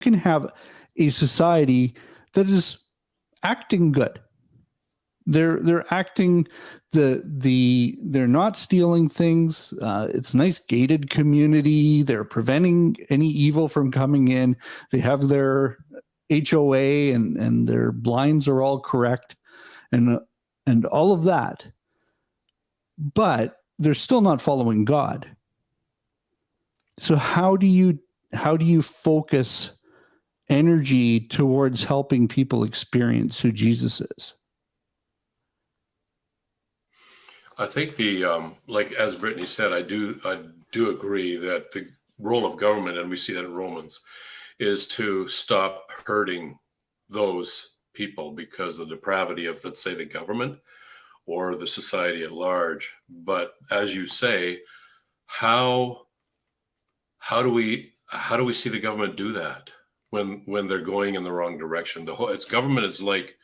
can have a society that is acting good. They're acting they're not stealing things. It's a nice gated community. They're preventing any evil from coming in. They have their HOA and their blinds are all correct and all of that. But they're still not following God. So how do you focus energy towards helping people experience who Jesus is? I think like as Brittany said, I do agree that the role of government, and we see that in Romans, is to stop hurting those people because of the depravity of, let's say, the government or the society at large. But as you say, how do we see the government do that when they're going in the wrong direction? Government is like,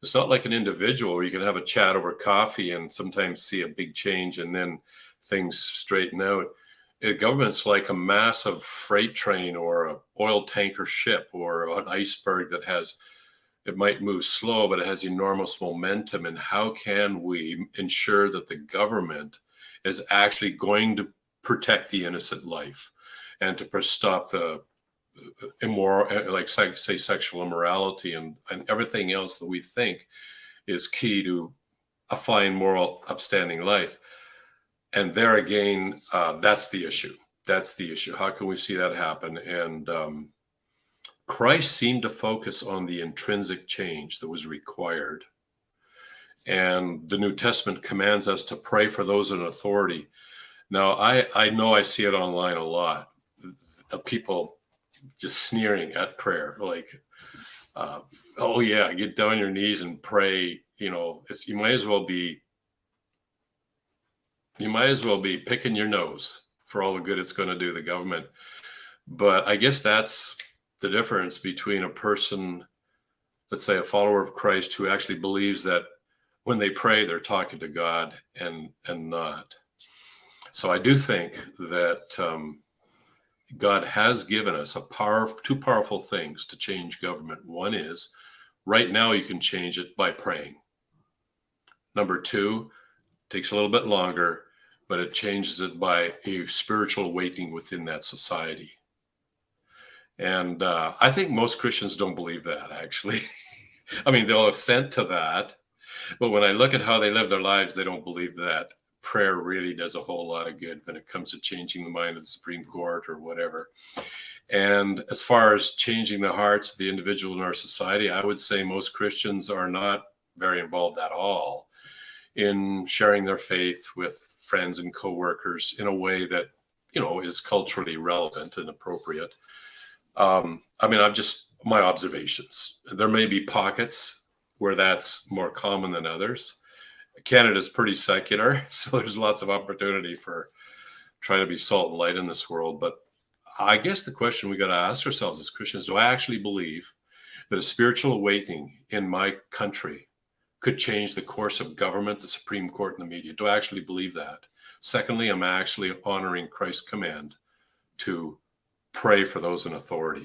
it's not like an individual where you can have a chat over coffee and sometimes see a big change and then things straighten out. Government's like a massive freight train or an oil tanker ship or an iceberg it might move slow, but it has enormous momentum. And how can we ensure that the government is actually going to protect the innocent life and to stop the immoral, like say sexual immorality and everything else that we think is key to a fine, moral, upstanding life? And there again, that's the issue. How can we see that happen? And Christ seemed to focus on the intrinsic change that was required. And the New Testament commands us to pray for those in authority. Now, I know I see it online a lot of people just sneering at prayer, like, oh yeah, get down on your knees and pray. You might as well be picking your nose for all the good it's going to do the government. But I guess that's the difference between a person, let's say a follower of Christ, who actually believes that when they pray, they're talking to God and not. So I do think that God has given us two powerful things to change government. One is, right now you can change it by praying. Number two, takes a little bit longer, but it changes it by a spiritual awakening within that society. And I think most Christians don't believe that, actually. I mean, they'll assent to that, but when I look at how they live their lives, they don't believe that prayer really does a whole lot of good when it comes to changing the mind of the Supreme Court or whatever. And as far as changing the hearts of the individual in our society, I would say most Christians are not very involved at all in sharing their faith with friends and coworkers in a way that, is culturally relevant and appropriate. My observations. There may be pockets where that's more common than others. Canada's pretty secular, so there's lots of opportunity for trying to be salt and light in this world. But I guess the question we got to ask ourselves as Christians, do I actually believe that a spiritual awakening in my country could change the course of government, the Supreme Court, and the media? Do I actually believe that? Secondly, I'm actually honoring Christ's command to pray for those in authority.